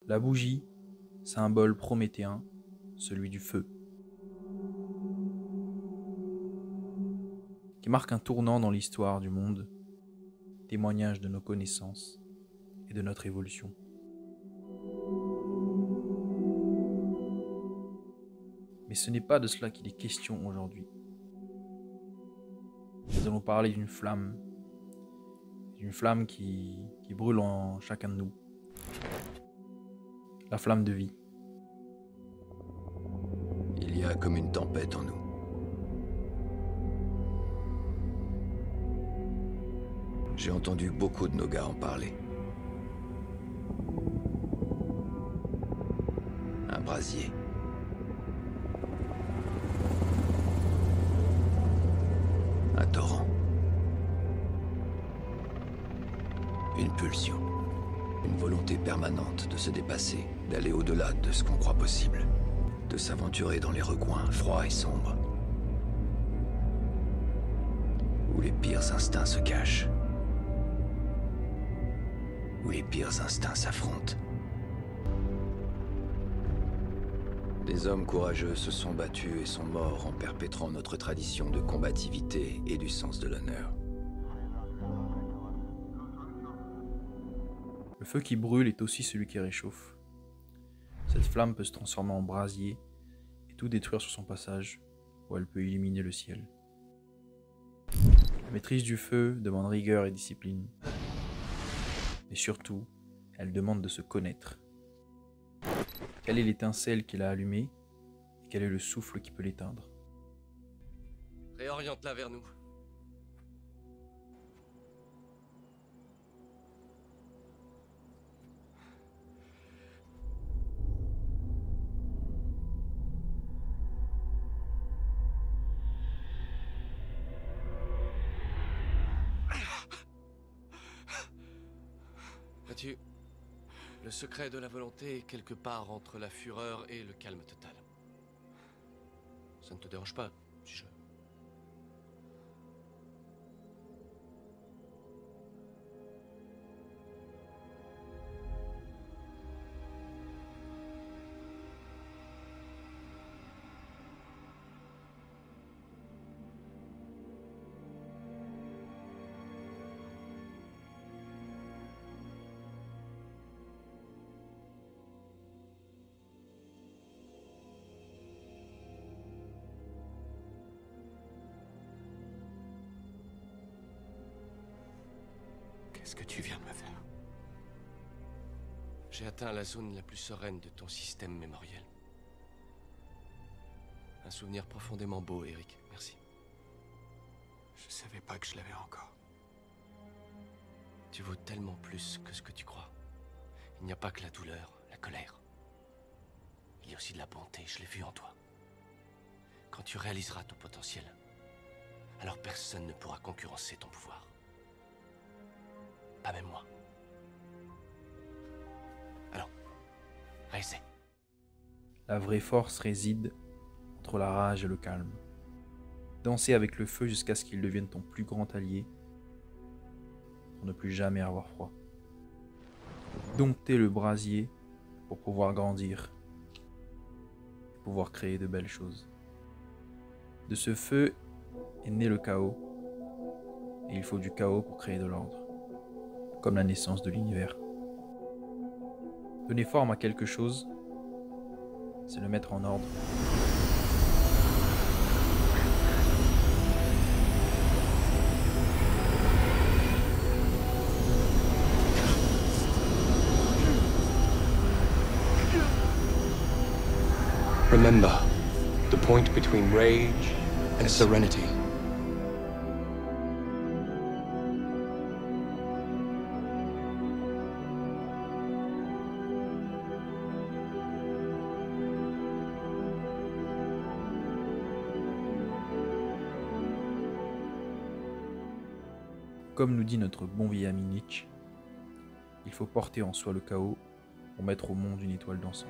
La bougie, symbole prométhéen, celui du feu, qui marque un tournant dans l'histoire du monde, témoignage de nos connaissances et de notre évolution. Mais ce n'est pas de cela qu'il est question aujourd'hui. Nous allons parler d'une flamme qui brûle en chacun de nous. La flamme de vie. Il y a comme une tempête en nous. J'ai entendu beaucoup de nos gars en parler. Un brasier. Un torrent. Une pulsion. Une volonté permanente de se dépasser, d'aller au-delà de ce qu'on croit possible. De s'aventurer dans les recoins froids et sombres. Où les pires instincts se cachent. Où les pires instincts s'affrontent. Des hommes courageux se sont battus et sont morts en perpétrant notre tradition de combativité et du sens de l'honneur. Le feu qui brûle est aussi celui qui réchauffe. Cette flamme peut se transformer en brasier et tout détruire sur son passage, ou elle peut illuminer le ciel. La maîtrise du feu demande rigueur et discipline. Mais surtout, elle demande de se connaître. Quelle est l'étincelle qui l'a allumée et quel est le souffle qui peut l'éteindre? Réoriente-la vers nous. Vois-tu, le secret de la volonté est quelque part entre la fureur et le calme total. Ça ne te dérange pas, si je... Qu'est-ce que tu viens de me faire? J'ai atteint la zone la plus sereine de ton système mémoriel. Un souvenir profondément beau, Eric. Merci. Je savais pas que je l'avais encore. Tu vaux tellement plus que ce que tu crois. Il n'y a pas que la douleur, la colère. Il y a aussi de la bonté, je l'ai vu en toi. Quand tu réaliseras ton potentiel, alors personne ne pourra concurrencer ton pouvoir. Pas même moi. Alors, réessaie. La vraie force réside entre la rage et le calme. Danser avec le feu jusqu'à ce qu'il devienne ton plus grand allié pour ne plus jamais avoir froid. Dompter le brasier pour pouvoir grandir, pour pouvoir créer de belles choses. De ce feu est né le chaos, et il faut du chaos pour créer de l'ordre, comme la naissance de l'univers. Donner forme à quelque chose, c'est le mettre en ordre. Remember, the point between rage and serenity. Comme nous dit notre bon vieil ami Nietzsche, il faut porter en soi le chaos pour mettre au monde une étoile dansante.